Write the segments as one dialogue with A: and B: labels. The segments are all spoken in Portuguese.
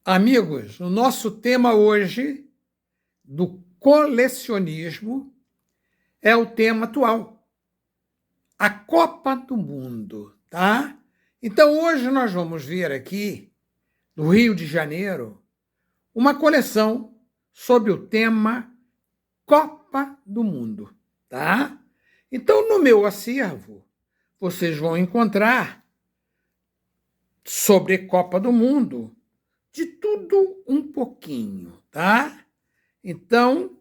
A: Amigos, o nosso tema hoje do colecionismo é o tema atual, a Copa do Mundo, tá? Então hoje nós vamos ver aqui, no Rio de Janeiro, uma coleção sobre o tema Copa do Mundo, tá? Então no meu acervo vocês vão encontrar sobre Copa do Mundo de tudo um pouquinho, tá? Então,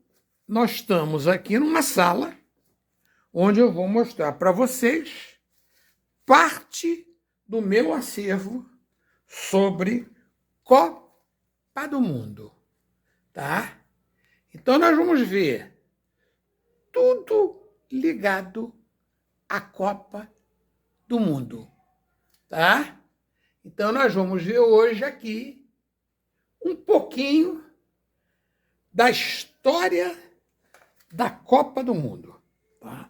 A: nós estamos aqui numa sala onde eu vou mostrar para vocês parte do meu acervo sobre Copa do Mundo, tá? Então, nós vamos ver tudo ligado à Copa do Mundo, tá? Então, nós vamos ver hoje aqui um pouquinho da história da Copa do Mundo. Tá?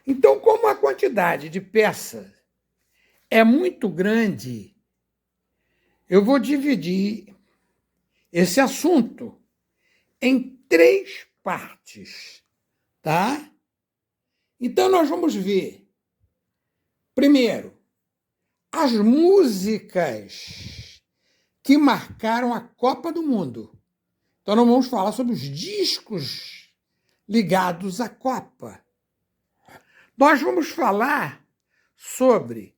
A: Então, como a quantidade de peças é muito grande, eu vou dividir esse assunto em 3 partes. Tá? Então, nós vamos ver, primeiro, as músicas que marcaram a Copa do Mundo. Então, nós vamos falar sobre os discos ligados à Copa. Nós vamos falar sobre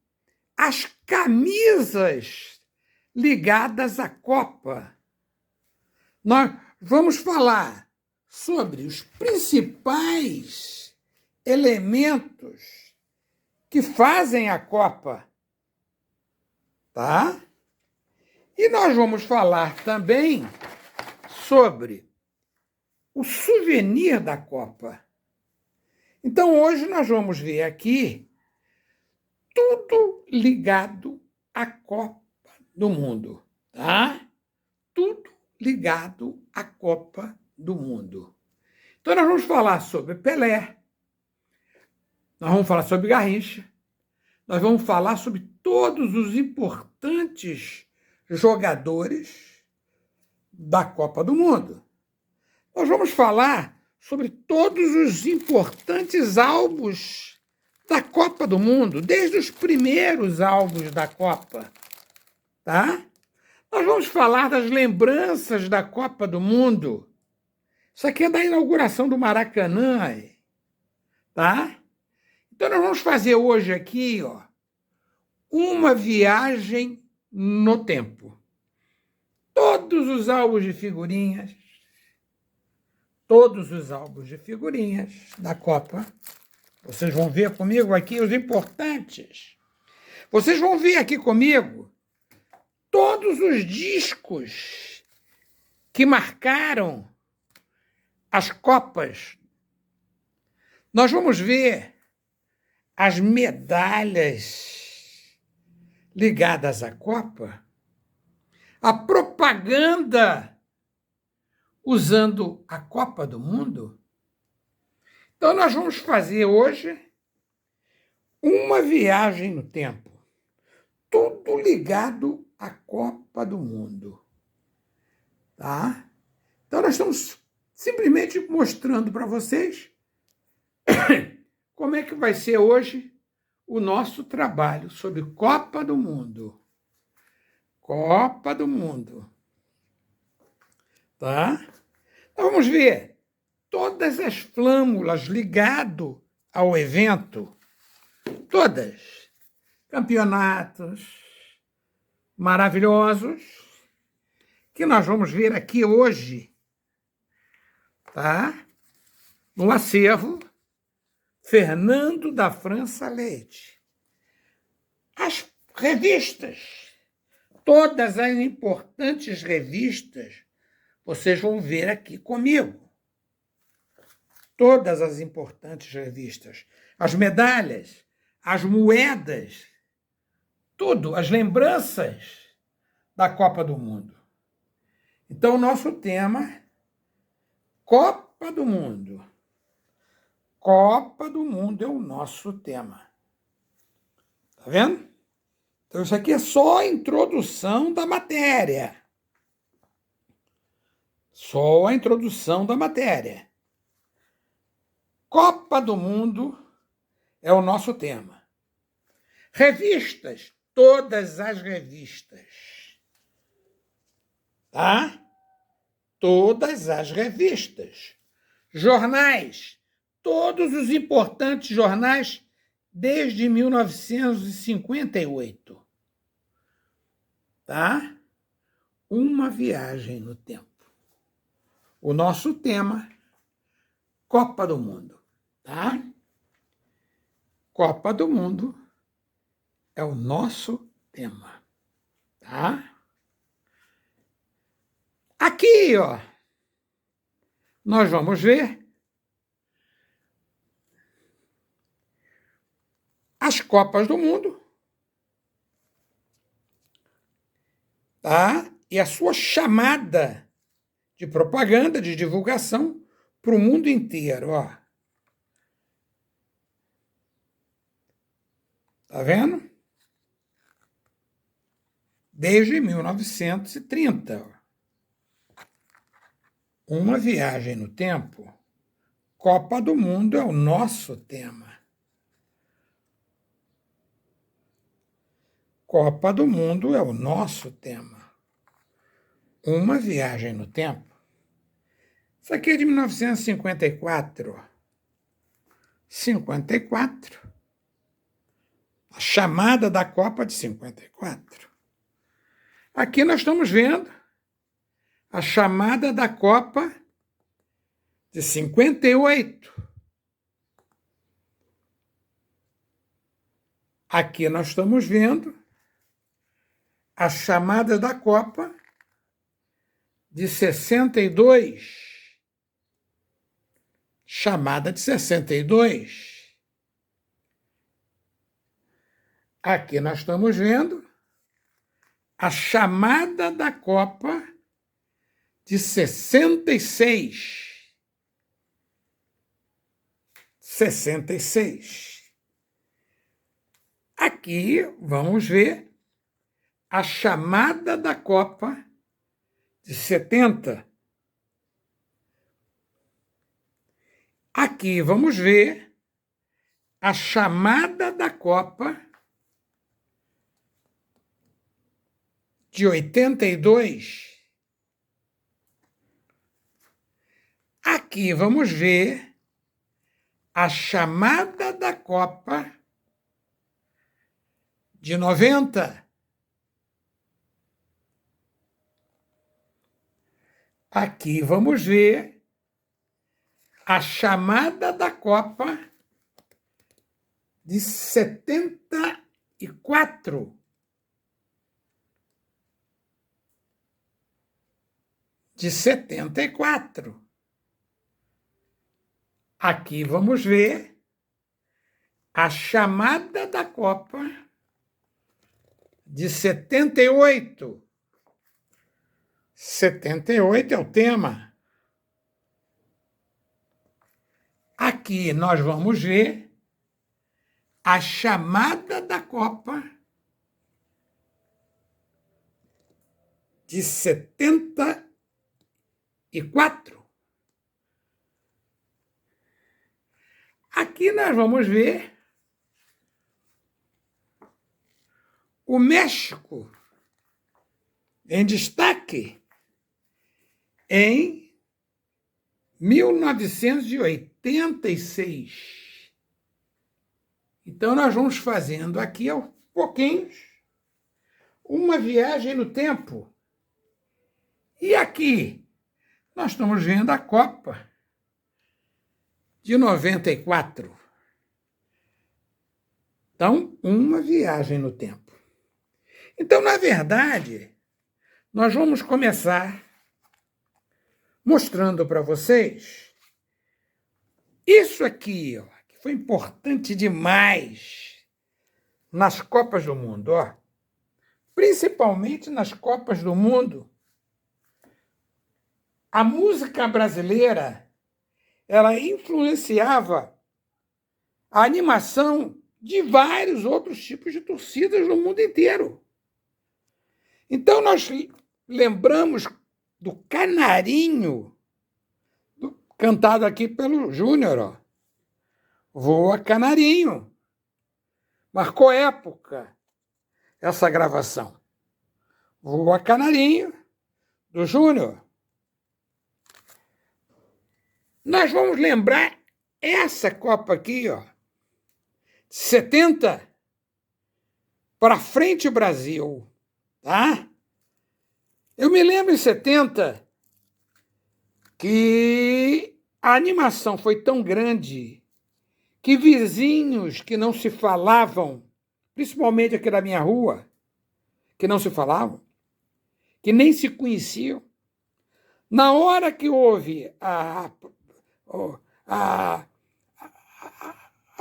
A: as camisas ligadas à Copa. Nós vamos falar sobre os principais elementos que fazem a Copa. Tá? E nós vamos falar também sobre o souvenir da Copa. Então, hoje nós vamos ver aqui tudo ligado à Copa do Mundo, tá? Tudo ligado à Copa do Mundo. Então, nós vamos falar sobre Pelé, nós vamos falar sobre Garrincha, nós vamos falar sobre todos os importantes jogadores da Copa do Mundo. Nós vamos falar sobre todos os importantes álbuns da Copa do Mundo, desde os primeiros álbuns da Copa, tá? Nós vamos falar das lembranças da Copa do Mundo. Isso aqui é da inauguração do Maracanã, tá? Então nós vamos fazer hoje aqui, ó, uma viagem no tempo. Todos os álbuns de figurinhas da Copa. Vocês vão ver comigo aqui os importantes. Vocês vão ver aqui comigo todos os discos que marcaram as Copas. Nós vamos ver as medalhas ligadas à Copa, a propaganda usando a Copa do Mundo. Então, nós vamos fazer hoje uma viagem no tempo, tudo ligado à Copa do Mundo. Tá? Então, nós estamos simplesmente mostrando para vocês como é que vai ser hoje o nosso trabalho sobre Copa do Mundo. Copa do Mundo. Tá? Então, vamos ver todas as flâmulas ligadas ao evento. Todas. Campeonatos maravilhosos que nós vamos ver aqui hoje. Tá? No acervo Fernando da França Leite. As revistas. Todas as importantes revistas, vocês vão ver aqui comigo. Todas as importantes revistas. As medalhas, as moedas, tudo, as lembranças da Copa do Mundo. Então, o nosso tema, Copa do Mundo. Copa do Mundo é o nosso tema. Tá vendo? Então, isso aqui é só a introdução da matéria. Só a introdução da matéria. Copa do Mundo é o nosso tema. Revistas, todas as revistas. Tá? Todas as revistas. Jornais, todos os importantes jornais desde 1958. Tá? Uma viagem no tempo. O nosso tema, Copa do Mundo. Tá? Copa do Mundo é o nosso tema. Tá? Aqui, ó, nós vamos ver as Copas do Mundo, tá? E a sua chamada de propaganda, de divulgação para o mundo inteiro, ó. Tá vendo? Desde 1930. Ó. Uma viagem no tempo. Copa do Mundo é o nosso tema. Copa do Mundo é o nosso tema. Uma viagem no tempo. Isso aqui é de 1954. 54. A chamada da Copa de 54. Aqui nós estamos vendo a chamada da Copa de 58. Aqui nós estamos vendo a chamada da Copa de 62. Chamada de 62. Aqui nós estamos vendo a chamada da Copa de 66. 66. Aqui vamos ver a chamada da Copa de 70. Aqui vamos ver a chamada da Copa de 82. Aqui vamos ver a chamada da Copa de 90. Aqui vamos ver a chamada da Copa de 74. De 74. Aqui vamos ver a chamada da Copa de 78. 78 é o tema. Aqui nós vamos ver a chamada da Copa de 74. Aqui nós vamos ver o México em destaque em 1986. Então, nós vamos fazendo aqui, aos pouquinhos, uma viagem no tempo. E aqui, nós estamos vendo a Copa de 94. Então, uma viagem no tempo. Então, na verdade, nós vamos começar mostrando para vocês isso aqui, ó, que foi importante demais nas Copas do Mundo, ó. Principalmente nas Copas do Mundo. A música brasileira, ela influenciava a animação de vários outros tipos de torcidas no mundo inteiro. Então, nós lembramos do Canarinho, cantado aqui pelo Júnior, ó. Voa Canarinho. Marcou época essa gravação. Voa Canarinho, do Júnior. Nós vamos lembrar essa Copa aqui, ó, 70 para frente Brasil, tá? Eu me lembro em 70 que a animação foi tão grande que vizinhos que não se falavam, principalmente aqui da minha rua, que não se falavam, que nem se conheciam, na hora que houve a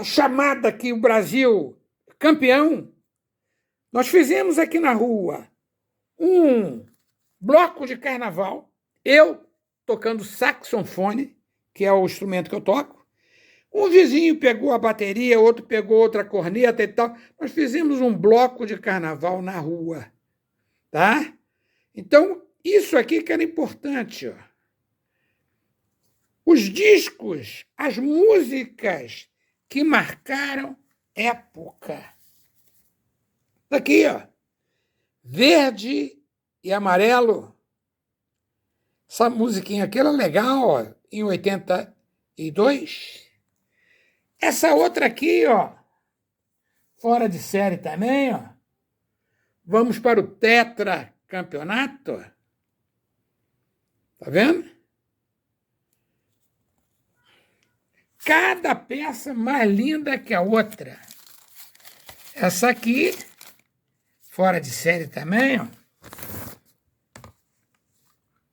A: chamada que o Brasil campeão, nós fizemos aqui na rua um bloco de carnaval, eu tocando saxofone, que é o instrumento que eu toco, um vizinho pegou a bateria, outro pegou outra corneta e tal. Nós fizemos um bloco de carnaval na rua, tá? Então, isso aqui que era importante, ó. Os discos, as músicas que marcaram época. Aqui, ó. Verde e amarelo. Essa musiquinha aqui era legal, ó, em 82. Essa outra aqui, ó, fora de série também, ó. Vamos para o tetracampeonato. Tá vendo? Cada peça mais linda que a outra. Essa aqui, fora de série também, ó.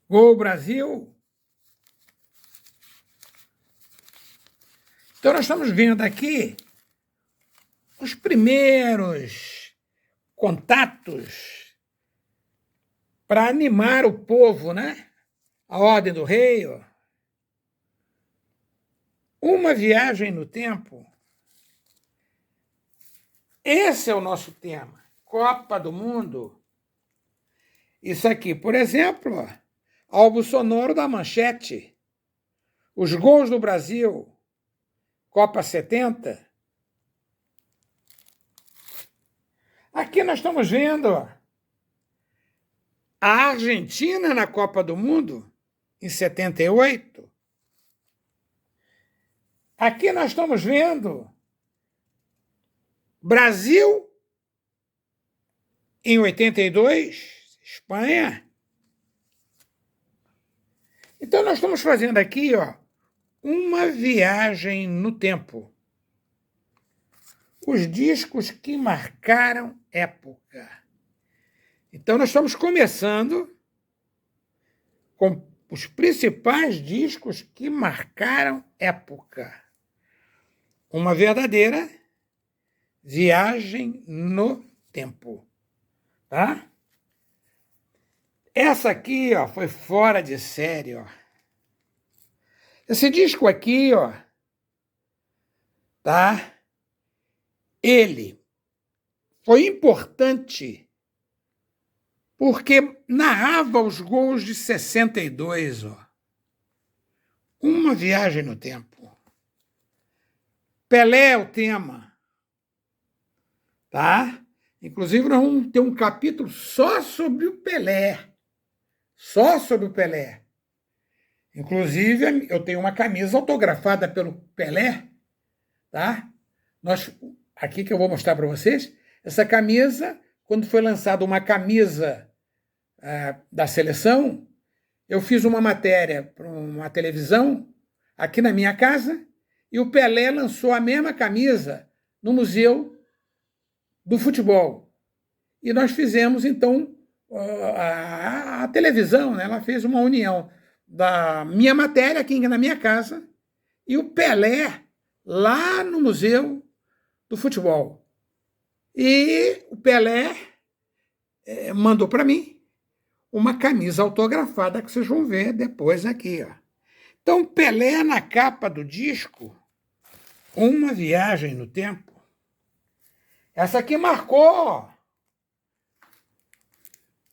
A: Gol Brasil. Então, nós estamos vendo aqui os primeiros contatos para animar o povo, né? A Ordem do Rei, ó. Uma viagem no tempo. Esse é o nosso tema. Copa do Mundo. Isso aqui, por exemplo, ó, álbum sonoro da Manchete. Os gols do Brasil. Copa 70. Aqui nós estamos vendo, ó, a Argentina na Copa do Mundo, em 78. Aqui nós estamos vendo Brasil, em 82, Espanha. Então, nós estamos fazendo aqui, ó, uma viagem no tempo. Os discos que marcaram época. Então, nós estamos começando com os principais discos que marcaram época. Uma verdadeira viagem no tempo. Tá? Essa aqui, ó, foi fora de série, ó. Esse disco aqui, ó, tá? Ele foi importante porque narrava os gols de 62, ó. Uma viagem no tempo. Pelé é o tema, tá? Inclusive, nós vamos ter um capítulo só sobre o Pelé. Só sobre o Pelé. Inclusive, eu tenho uma camisa autografada pelo Pelé, tá? Aqui que eu vou mostrar para vocês. Essa camisa, quando foi lançada uma camisa da seleção, eu fiz uma matéria para uma televisão aqui na minha casa e o Pelé lançou a mesma camisa no Museu do Futebol. E nós fizemos, então, a televisão, né, ela fez uma união da minha matéria aqui na minha casa e o Pelé lá no Museu do Futebol. E o Pelé mandou para mim uma camisa autografada que vocês vão ver depois aqui, ó. Então, Pelé na capa do disco, Uma Viagem no Tempo. Essa aqui marcou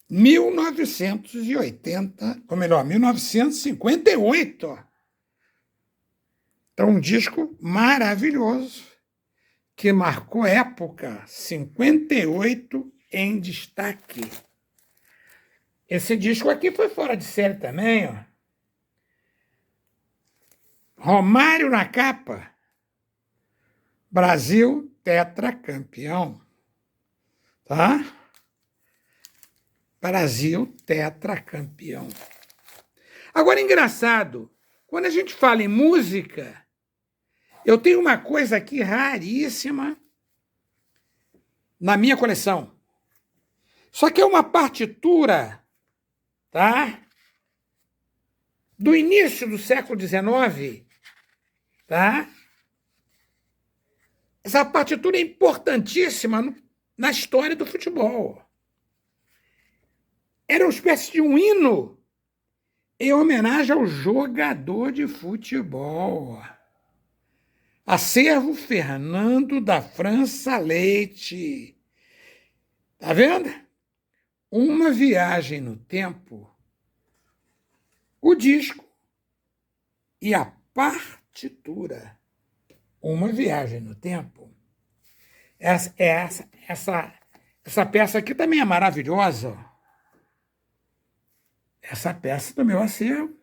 A: 1980, ou melhor, 1958. Então, um disco maravilhoso, que marcou época, 58 em destaque. Esse disco aqui foi fora de série também, ó. Romário na capa. Brasil tetracampeão. Tá? Brasil tetracampeão. Agora, engraçado, quando a gente fala em música, eu tenho uma coisa aqui raríssima na minha coleção. Só que é uma partitura, tá? Do início do século XIX, tá? Essa partitura é importantíssima na história do futebol. Era uma espécie de um hino em homenagem ao jogador de futebol. Acervo Fernando da França Leite. Tá vendo? Uma viagem no tempo, o disco e a partitura. Uma viagem no tempo. Essa peça aqui também é maravilhosa. Essa peça do meu acervo,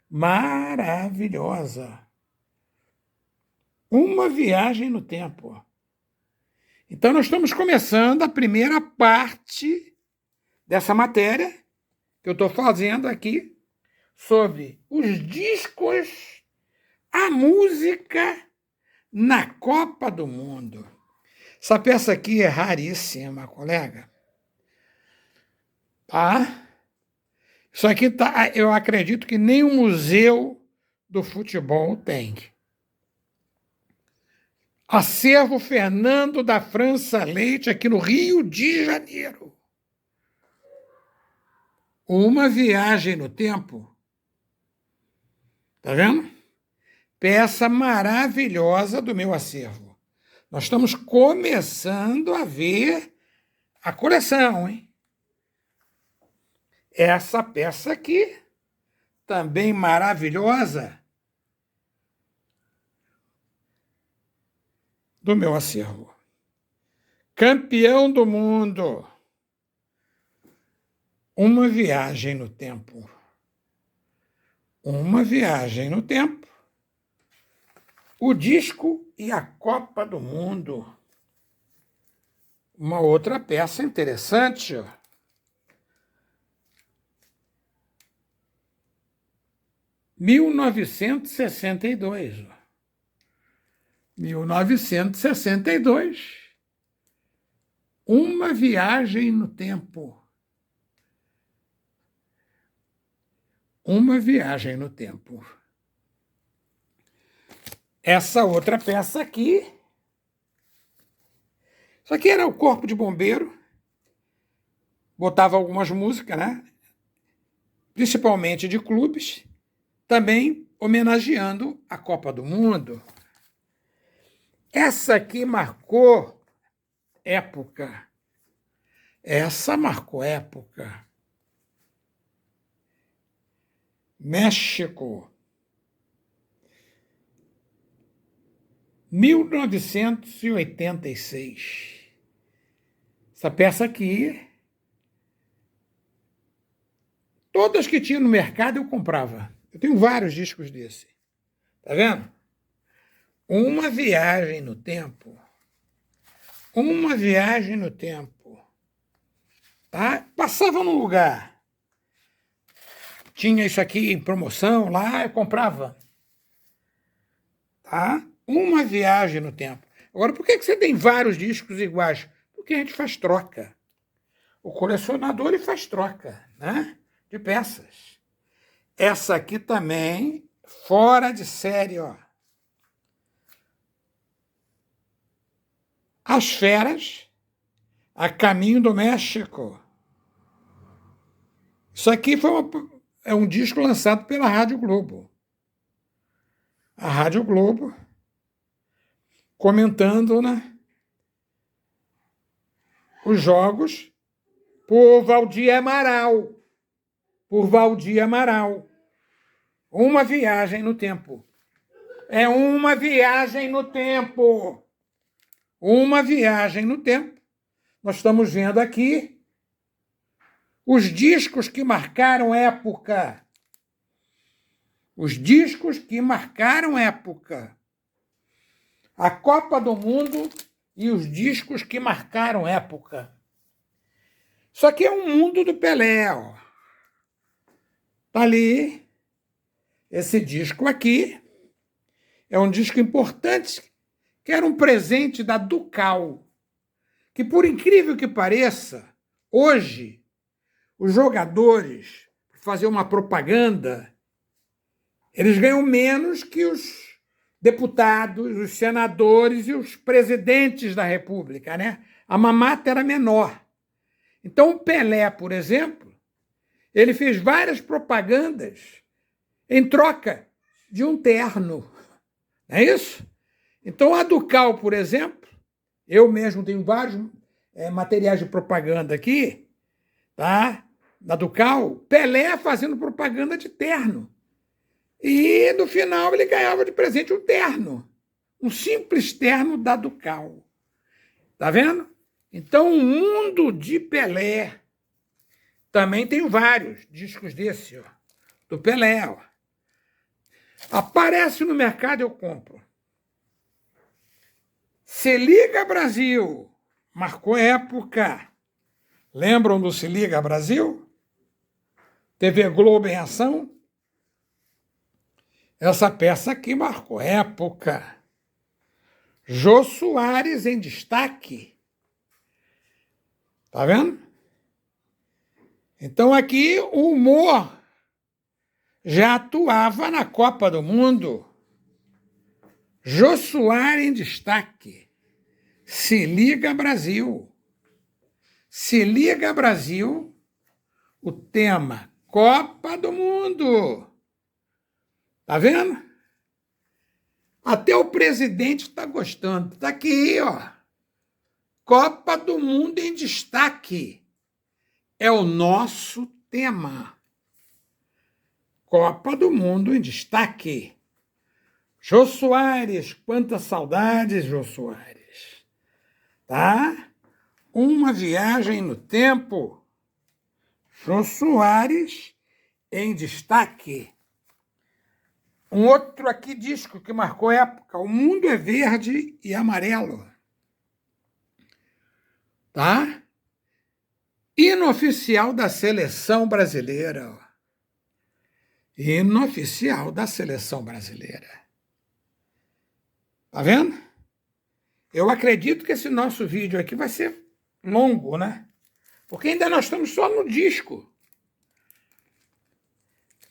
A: maravilhosa. Uma viagem no tempo. Então, nós estamos começando a primeira parte dessa matéria que eu estou fazendo aqui sobre os discos, a música na Copa do Mundo. Essa peça aqui é raríssima, colega. Tá? Isso aqui tá, eu acredito que nem o Museu do Futebol tem. Acervo Fernando da França Leite, aqui no Rio de Janeiro. Uma viagem no tempo. Tá vendo? Peça maravilhosa do meu acervo. Nós estamos começando a ver a coleção, hein? Essa peça aqui, também maravilhosa, do meu acervo. Campeão do mundo. Uma viagem no tempo. Uma viagem no tempo. O disco e a Copa do Mundo. Uma outra peça interessante, ó. 1962. 1962. Uma viagem no tempo. Uma viagem no tempo. Essa outra peça aqui. Isso aqui era o Corpo de Bombeiro. Botava algumas músicas, né? Principalmente de clubes. Também homenageando a Copa do Mundo. Essa aqui marcou época. Essa marcou época. México. 1986. Essa peça aqui, todas que tinha no mercado eu comprava. Eu tenho vários discos desse. Tá vendo? Uma viagem no tempo. Uma viagem no tempo. Tá? Passava num lugar. Tinha isso aqui em promoção lá, eu comprava. Tá? Uma viagem no tempo. Agora, por que você tem vários discos iguais? Porque a gente faz troca. O colecionador ele faz troca, né? De peças. Essa aqui também, fora de série, ó. As Feras, a Caminho do México. Isso aqui é um disco lançado pela Rádio Globo. A Rádio Globo comentando, né, os jogos por Valdir Amaral. Por Valdir Amaral. Uma viagem no tempo. É uma viagem no tempo. Uma viagem no tempo. Nós estamos vendo aqui os discos que marcaram época. Os discos que marcaram época. A Copa do Mundo e os discos que marcaram época. Isso aqui é um mundo do Pelé, ó. Tá ali. Esse disco aqui é um disco importante, que era um presente da Ducal, que, por incrível que pareça, hoje, os jogadores, para fazer uma propaganda, eles ganham menos que os deputados, os senadores e os presidentes da República, né? A mamata era menor. Então, o Pelé, por exemplo, ele fez várias propagandas em troca de um terno. Não é isso? Então, a Ducal, por exemplo, eu mesmo tenho vários materiais de propaganda aqui, tá? Da Ducal, Pelé fazendo propaganda de terno. E, no final, ele ganhava de presente um terno. Um simples terno da Ducal. Tá vendo? Então, o mundo de Pelé. Também tenho vários discos desse, ó, do Pelé. Ó. Aparece no mercado, eu compro. Se Liga Brasil. Marcou época. Lembram do Se Liga Brasil? TV Globo em ação? Essa peça aqui marcou época. Jô Soares em destaque. Tá vendo? Então aqui o humor já atuava na Copa do Mundo. Jô Soares em destaque. Se Liga Brasil. Se Liga Brasil, o tema Copa do Mundo. Tá vendo? Até o presidente está gostando. Está aqui, ó. Copa do Mundo em destaque. É o nosso tema. Copa do Mundo em destaque. Jô Soares, quantas saudades, Jô Soares. Tá? Uma viagem no tempo. Jô Soares em destaque. Um outro aqui disco que marcou época, O Mundo é Verde e Amarelo. Tá? Hino oficial da seleção brasileira. Hino oficial da seleção brasileira. Tá vendo? Eu acredito que esse nosso vídeo aqui vai ser longo, né? Porque ainda nós estamos só no disco.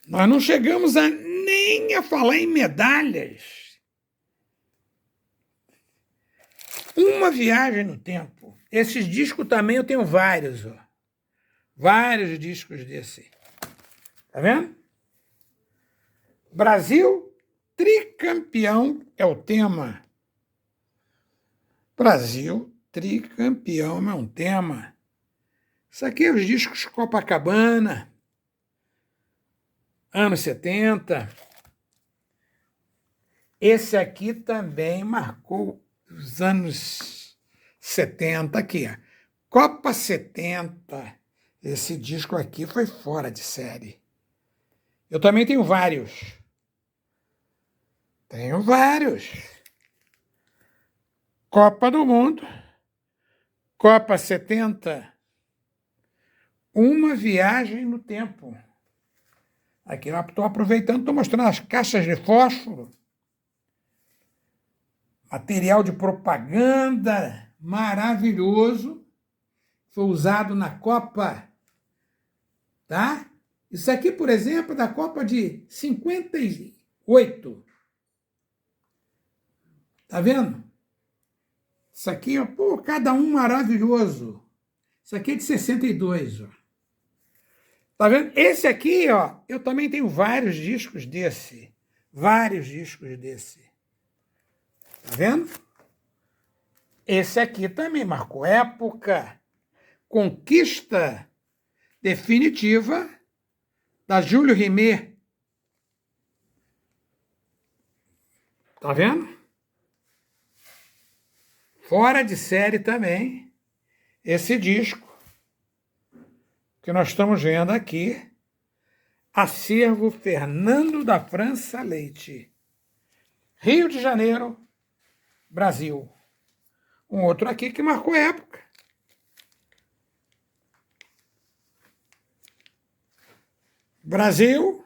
A: Nós não chegamos nem a falar em medalhas. Uma viagem no tempo. Esses discos também eu tenho vários, ó. Vários discos desse. Tá vendo? Brasil tricampeão é o tema. Brasil tricampeão é um tema. Isso aqui é os discos Copacabana, anos 70. Esse aqui também marcou os anos 70. Aqui, ó. Copa 70. Esse disco aqui foi fora de série. Eu também tenho vários. Tenho vários. Copa do Mundo. Copa 70. Uma viagem no tempo. Aqui eu estou aproveitando, estou mostrando as caixas de fósforo. Material de propaganda maravilhoso. Foi usado na Copa. Tá? Isso aqui, por exemplo, da Copa de 58. Tá vendo? Isso aqui, ó, pô, cada um maravilhoso. Isso aqui é de 62, ó. Tá vendo? Esse aqui, ó, eu também tenho vários discos desse. Vários discos desse. Tá vendo? Esse aqui também marcou época. Conquista definitiva da Júlio Rimet. Tá vendo? Fora de série também, esse disco que nós estamos vendo aqui, Acervo Fernando da França Leite, Rio de Janeiro, Brasil. Um outro aqui que marcou época. Brasil,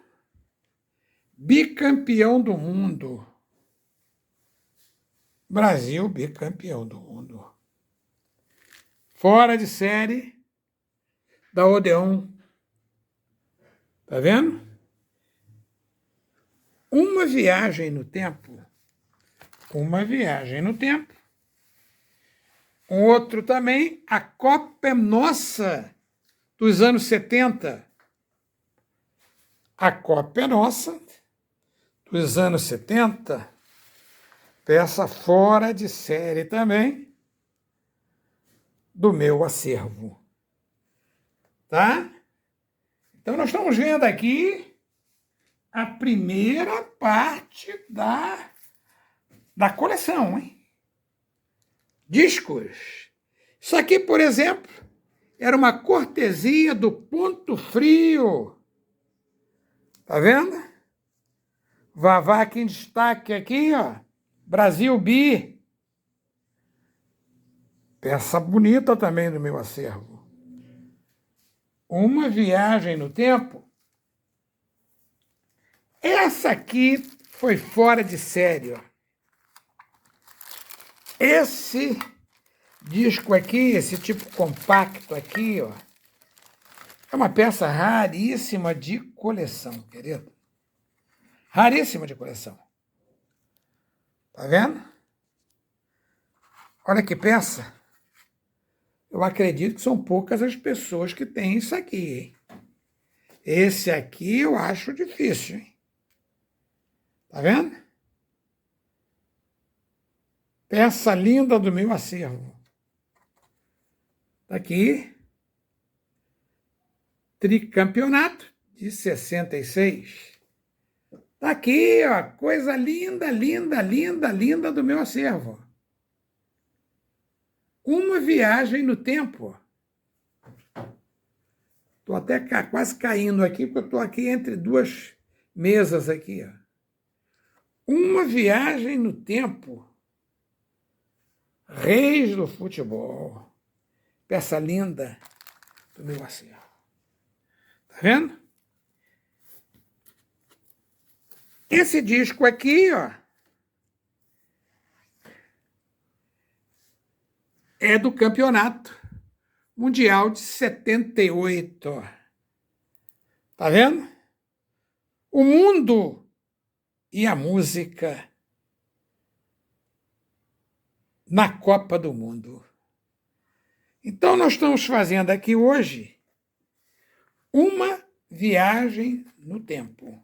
A: bicampeão do mundo. Brasil, bicampeão do mundo. Fora de série da Odeon. Tá vendo? Uma viagem no tempo. Uma viagem no tempo. Um outro também, a Copa é Nossa, dos anos 70. A Copa é Nossa, dos anos 70. Peça fora de série também do meu acervo. Tá? Então, nós estamos vendo aqui a primeira parte da coleção, hein? Discos. Isso aqui, por exemplo, era uma cortesia do Ponto Frio. Tá vendo? Vavá aqui em destaque aqui, ó. Brasil Bi. Peça bonita também do meu acervo. Uma viagem no tempo. Essa aqui foi fora de série, ó. Esse disco aqui, esse tipo compacto aqui, ó, é uma peça raríssima de coleção, querido. Raríssima de coleção. Tá vendo? Olha que peça. Eu acredito que são poucas as pessoas que têm isso aqui, hein? Esse aqui eu acho difícil, hein? Tá vendo? Peça linda do meu acervo. Tá aqui. Tricampeonato de 66. Tá aqui, ó, coisa linda, linda, linda, linda do meu acervo. Uma viagem no tempo. Estou até quase caindo aqui, porque eu estou aqui entre duas mesas aqui, ó. Uma viagem no tempo. Reis do futebol. Peça linda do meu acervo. Tá vendo? Esse disco aqui, ó, é do Campeonato Mundial de 78. Ó. Tá vendo? O mundo e a música na Copa do Mundo. Então, nós estamos fazendo aqui hoje uma viagem no tempo.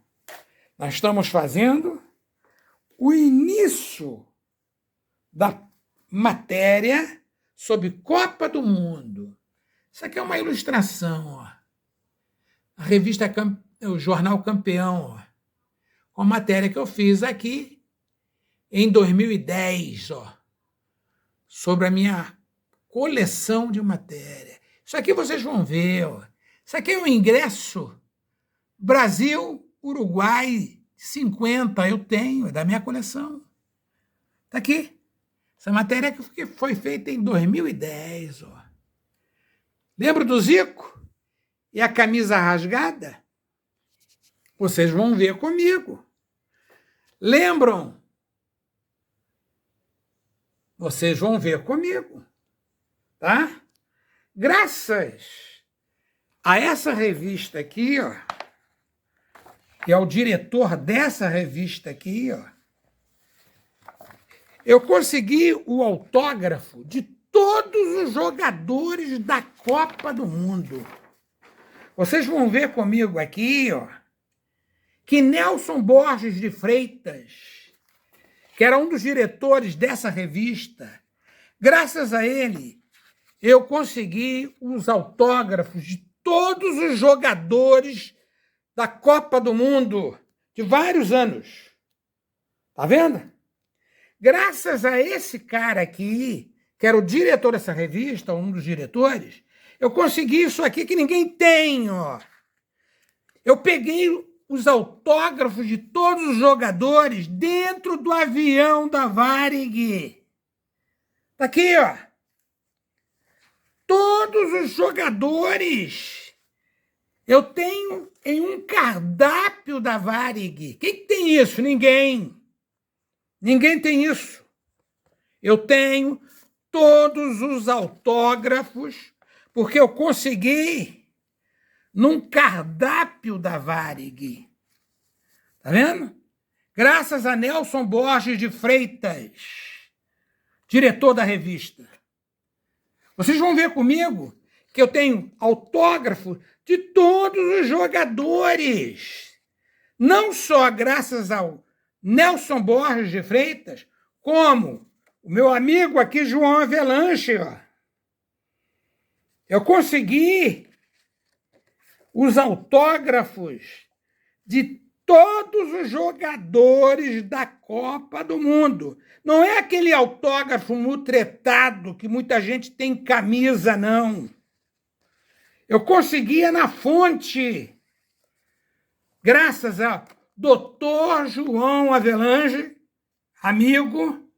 A: Nós estamos fazendo o início da matéria sobre Copa do Mundo. Isso aqui é uma ilustração, ó. A revista, o Jornal Campeão, ó, com a matéria que eu fiz aqui em 2010, ó, sobre a minha coleção de matéria. Isso aqui vocês vão ver, ó. Isso aqui é um ingresso Brasil-Uruguai 50, eu tenho, é da minha coleção. Está aqui. Essa matéria que foi feita em 2010. Ó. Lembra do Zico? E a camisa rasgada? Vocês vão ver comigo. Lembram? Vocês vão ver comigo. Tá? Graças a essa revista aqui, ó, que é o diretor dessa revista aqui, ó, eu consegui o autógrafo de todos os jogadores da Copa do Mundo. Vocês vão ver comigo aqui, ó, que Nelson Borges de Freitas, que era um dos diretores dessa revista, graças a ele, eu consegui os autógrafos de todos os jogadores da Copa do Mundo de vários anos. Tá vendo? Graças a esse cara aqui, que era o diretor dessa revista, um dos diretores, eu consegui isso aqui que ninguém tem, ó. Eu peguei os autógrafos de todos os jogadores dentro do avião da Varig. Tá aqui, ó. Todos os jogadores eu tenho em um cardápio da Varig. Quem que tem isso? Ninguém. Ninguém tem isso. Eu tenho todos os autógrafos porque eu consegui num cardápio da Varig. Tá vendo? Graças a Nelson Borges de Freitas, diretor da revista. Vocês vão ver comigo que eu tenho autógrafo de todos os jogadores. Não só graças ao Nelson Borges de Freitas, como o meu amigo aqui, João Avelanche. Ó. Eu consegui os autógrafos de todos os jogadores da Copa do Mundo. Não é aquele autógrafo mutretado que muita gente tem em camisa, não. Eu conseguia na fonte, graças a Dr. João Avelange, amigo,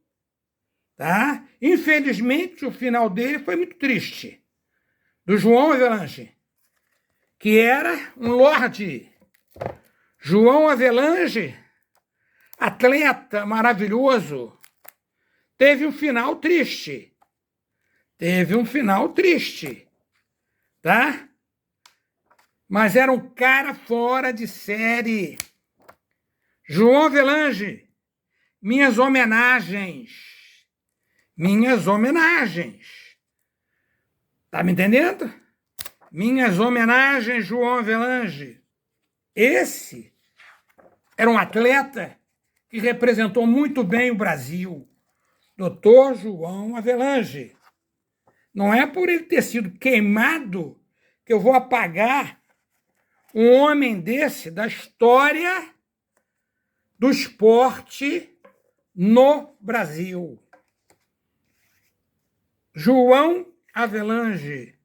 A: tá? Infelizmente, o final dele foi muito triste. Do João Avelange, que era um lorde. João Avelange, atleta maravilhoso, teve um final triste. Teve um final triste, tá? Mas era um cara fora de série. João Avelange, minhas homenagens. Minhas homenagens. Tá me entendendo? Minhas homenagens, João Avelange. Esse era um atleta que representou muito bem o Brasil. Dr. João Avelange. Não é por ele ter sido queimado que eu vou apagar um homem desse da história do esporte no Brasil. João Avelange,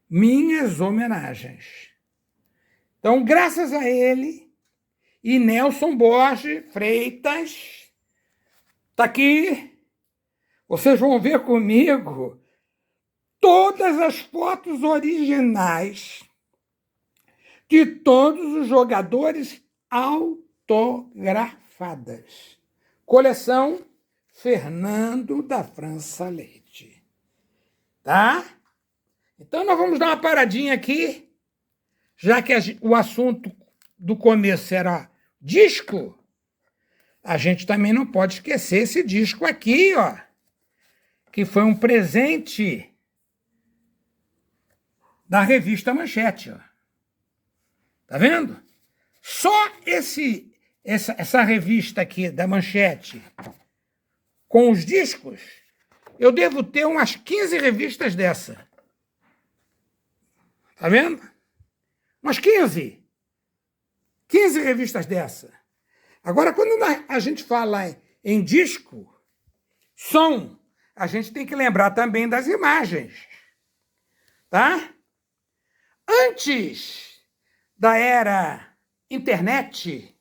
A: minhas homenagens. Então, graças a ele e Nelson Borges Freitas, está aqui, vocês vão ver comigo todas as fotos originais de todos os jogadores autografadas. Coleção Fernando da França Leite. Tá? Então, nós vamos dar uma paradinha aqui, já que o assunto do começo era disco, a gente também não pode esquecer esse disco aqui, ó, que foi um presente da revista Manchete, ó. Tá vendo? Só essa revista aqui da Manchete, com os discos, eu devo ter umas 15 revistas dessa. Tá vendo? Umas 15. 15 revistas dessa. Agora, quando a gente fala em disco, som, a gente tem que lembrar também das imagens. Tá? Antes da era internet,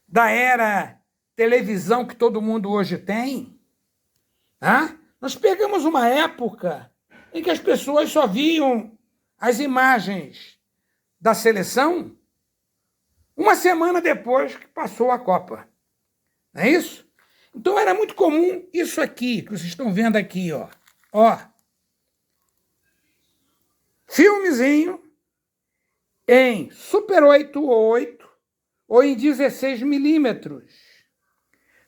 A: da era televisão que todo mundo hoje tem, tá? Nós pegamos uma época em que as pessoas só viam as imagens da seleção uma semana depois que passou a Copa. Não é isso? Então era muito comum isso aqui, que vocês estão vendo aqui, ó. Ó. Filmezinho em Super 8 ou 8 ou em 16 milímetros.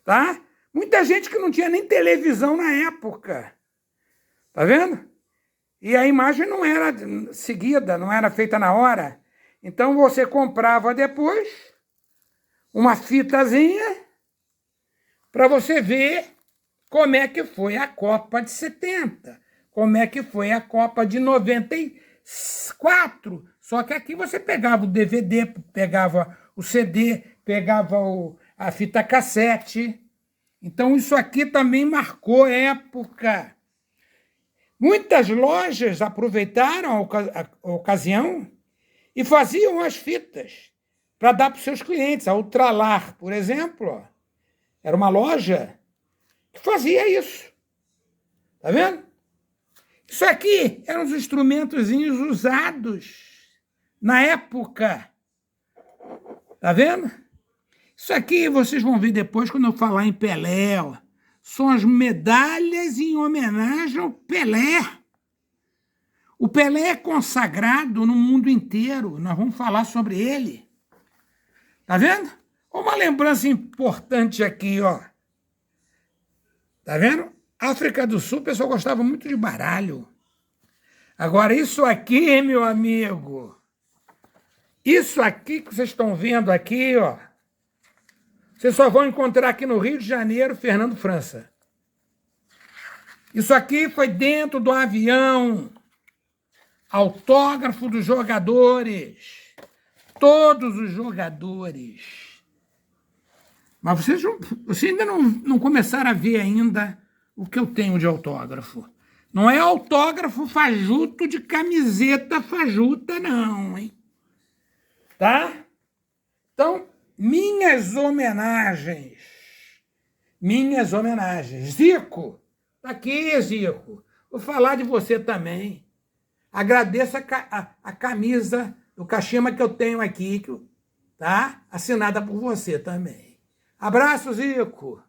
A: Tá? Muita gente que não tinha nem televisão na época. Tá vendo? E a imagem não era seguida, não era feita na hora. Então você comprava depois uma fitazinha para você ver como é que foi a Copa de 70, como é que foi a Copa de 96. 4, só que aqui você pegava o DVD, pegava o CD, pegava a fita cassete. Então, isso aqui também marcou época. Muitas lojas aproveitaram a ocasião e faziam as fitas para dar para os seus clientes. A Ultralar, por exemplo, era uma loja que fazia isso. Tá vendo? Isso aqui eram os instrumentozinhos usados na época. Tá vendo? Isso aqui vocês vão ver depois quando eu falar em Pelé. Ó. São as medalhas em homenagem ao Pelé. O Pelé é consagrado no mundo inteiro. Nós vamos falar sobre ele. Tá vendo? Uma lembrança importante aqui, ó. Tá vendo? África do Sul, o pessoal gostava muito de baralho. Agora, isso aqui, meu amigo, isso aqui que vocês estão vendo aqui, ó, vocês só vão encontrar aqui no Rio de Janeiro, Fernando França. Isso aqui foi dentro do avião. Autógrafo dos jogadores. Todos os jogadores. Mas vocês ainda não começaram a ver ainda o que eu tenho de autógrafo. Não é autógrafo fajuto de camiseta fajuta, não, hein? Tá? Então, minhas homenagens. Minhas homenagens. Zico, tá aqui, Zico. Vou falar de você também. Agradeço a camisa do Kashima que eu tenho aqui, tá? Assinada por você também. Abraço, Zico.